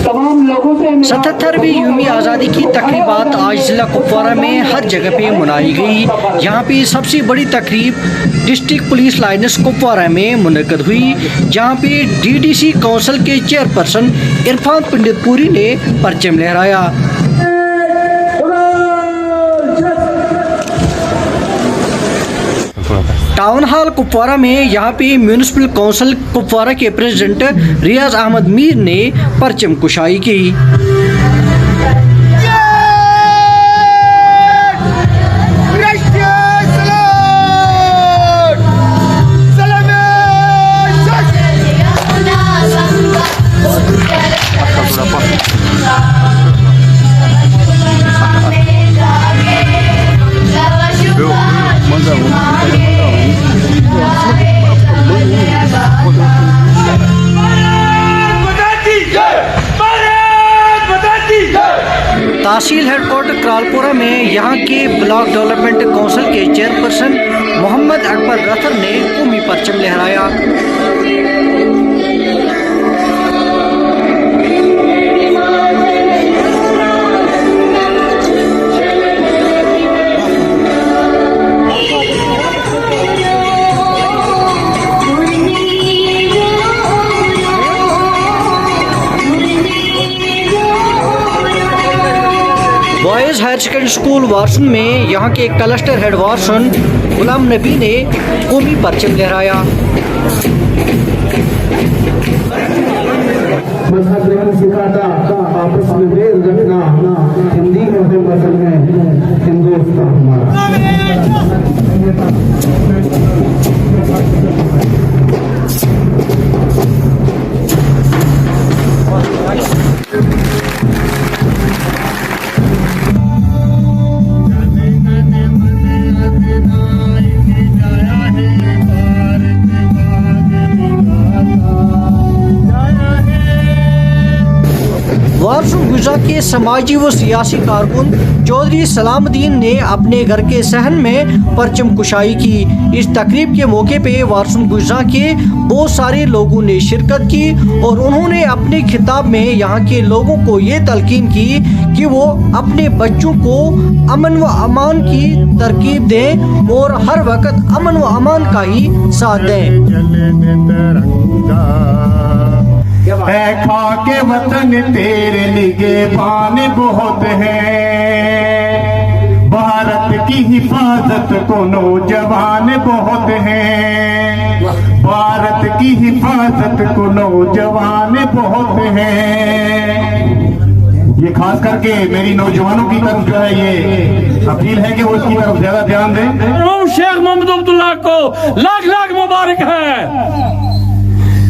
77वीं Yumi आज़ादी की तकरीबात आज जिला कुपवारा में हर जगह पे मनाई गई। यहाँ पे सबसे बड़ी तकरीब डिस्ट्रिक्ट पुलिस लाइन्स कुपवारा में मुनक़द हुई, जहाँ पे डीडीसी काउंसिल के चेयरपर्सन इरफान पंडितपुरी ने परचम लहराया। टाउन हॉल कुपवारा में यहाँ पे म्यूनिसिपल काउंसिल कुपवारा के प्रेसिडेंट रियाज अहमद मीर ने परचम कुशाई की। तहसील हेडक्वार्टर क्रालपुरा में यहाँ के ब्लॉक डेवलपमेंट काउंसिल के चेयरपर्सन मोहम्मद अकबर रथर ने कौमी परचम लहराया। बॉयज़ हायर सेकेंडरी स्कूल वारसन में यहाँ के क्लस्टर हेड वारसन गुलाम नबी ने कौमी परचम लहराया। आपस में मेल रखना, हिंदी में हिंदुस्तान हमारा। वारसन गुजा के समाजी व सियासी कारकुन चौधरी सलामुद्दीन ने अपने घर के सहन में परचम कुशाई की। इस तकरीब के मौके पे वारसन गुजा के बहुत सारे लोगों ने शिरकत की और उन्होंने अपने खिताब में यहाँ के लोगों को ये तलकीन की कि वो अपने बच्चों को अमन व अमान की तरकीब दें और हर वक्त अमन व अमान का ही साथ दें। खाके वतन तेरे निगहबान बहुत है, भारत की हिफाजत को नौजवान बहुत है, भारत की हिफाजत को नौजवान बहुत है। ये खास करके मेरी नौजवानों की तरफ जो है ये अपील है कि वो इसकी तरफ ज्यादा ध्यान दें। शेख मोहम्मद अब्दुल्ला को लाख लाख मुबारक है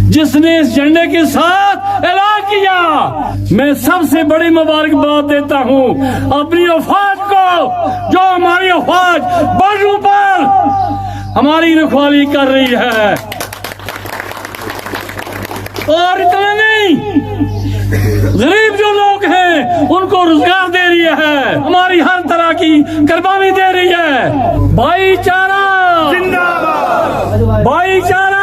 जिसने इस झंडे के साथ ऐलान किया। मैं सबसे बड़ी मुबारकबाद देता हूँ अपनी अफवाज को, जो हमारी अफवाज बॉर्डरों पर हमारी रखवाली कर रही है। और इतना नहीं, गरीब जो लोग हैं उनको रोजगार दे रही है, हमारी हर तरह की कुर्बानी दे रही है। भाईचारा जिंदाबाद, भाईचारा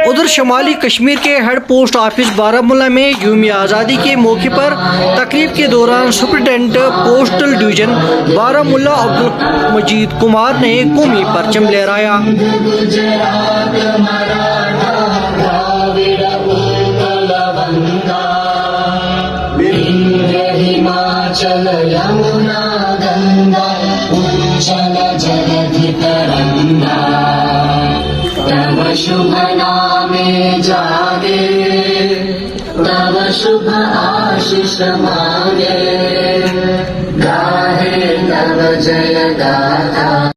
उधर शुमाली कश्मीर के हेड पोस्ट ऑफिस बारामूला में यूमी आज़ादी के मौके पर तकरीब के दौरान superintendent postal division Baramulla Abdul Majid Kumar ने कौमी परचम लहराया। तव शुभ नामे जागे, तव शुभ आशीष मांगे, गाहे तव जय गाथा।